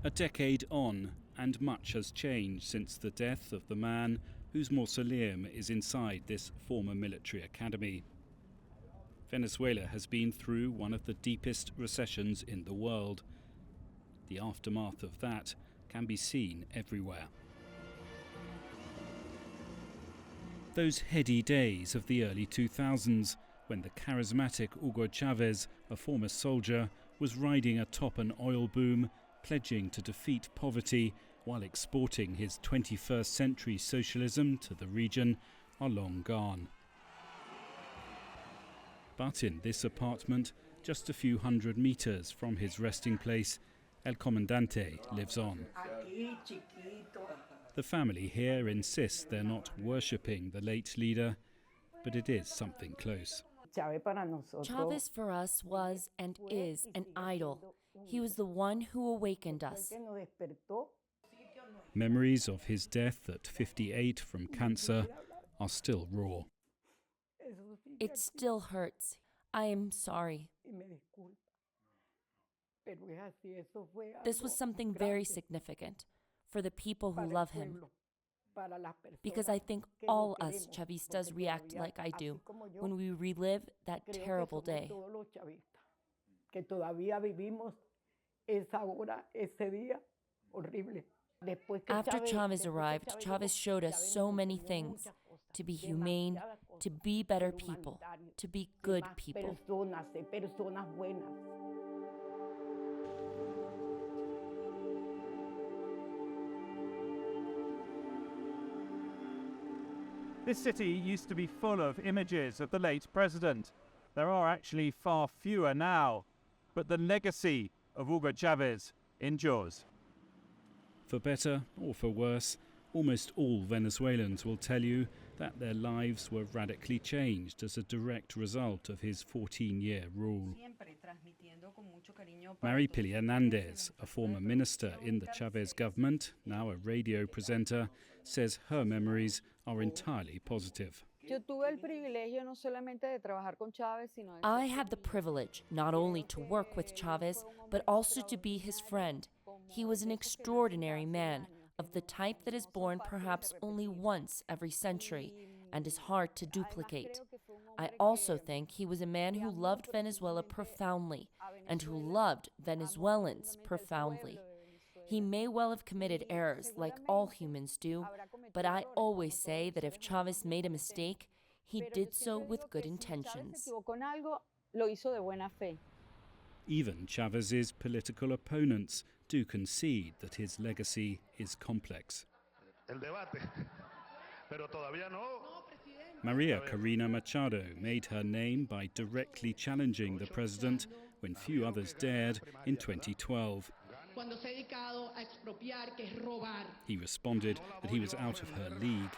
A decade on, and much has changed since the death of the man whose mausoleum is inside this former military academy. Venezuela has been through one of the deepest recessions in the world. The aftermath of that can be seen everywhere. Those heady days of the early 2000s, when the charismatic Hugo Chávez, a former soldier, was riding atop an oil boom, pledging to defeat poverty while exporting his 21st century socialism to the region, are long gone. But in this apartment, just a few hundred meters from his resting place, El Comandante lives on. The family here insists they're not worshipping the late leader, but it is something close. Chávez for us was and is an idol. He was the one who awakened us. Memories of his death at 58 from cancer are still raw. It still hurts. I am sorry. This was something very significant for the people who love him. Because I think all us Chavistas react like I do when we relive that terrible day. After Chávez arrived, Chávez showed us so many things: to be humane, to be better people, to be good people. This city used to be full of images of the late president. There are actually far fewer now, but the legacy of Hugo Chávez endures. For better or for worse, almost all Venezuelans will tell you that their lives were radically changed as a direct result of his 14-year rule. Maripili Hernandez, a former minister in the Chávez government, now a radio presenter, says her memories are entirely positive. I had the privilege not only to work with Chávez, but also to be his friend. He was an extraordinary man, of the type that is born perhaps only once every century and is hard to duplicate. I also think he was a man who loved Venezuela profoundly and who loved Venezuelans profoundly. He may well have committed errors like all humans do, but I always say that if Chávez made a mistake, he did so with good intentions. Even Chávez's political opponents do concede that his legacy is complex. Maria Corina Machado made her name by directly challenging the president when few others dared in 2012. He responded that he was out of her league.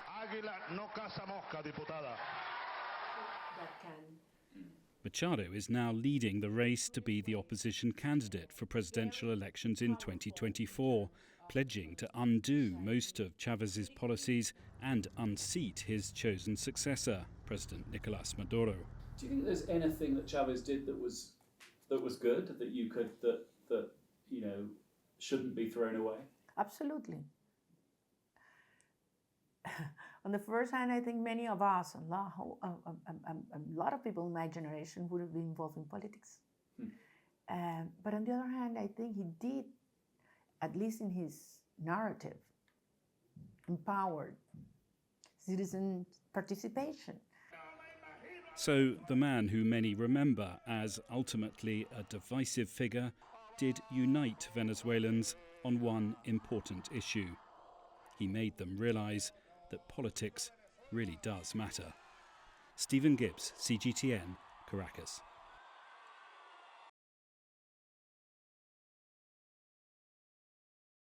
Machado is now leading the race to be the opposition candidate for presidential elections in 2024, pledging to undo most of Chávez's policies and unseat his chosen successor, President Nicolás Maduro. Do you think there's anything that Chávez did that was good, that you could that you know shouldn't be thrown away? Absolutely. On the first hand, I think many of us, a lot of people in my generation would have been involved in politics. But on the other hand, I think he did, at least in his narrative, empowered citizen participation. So the man who many remember as ultimately a divisive figure did unite Venezuelans on one important issue. He made them realize that politics really does matter. Stephen Gibbs, CGTN, Caracas.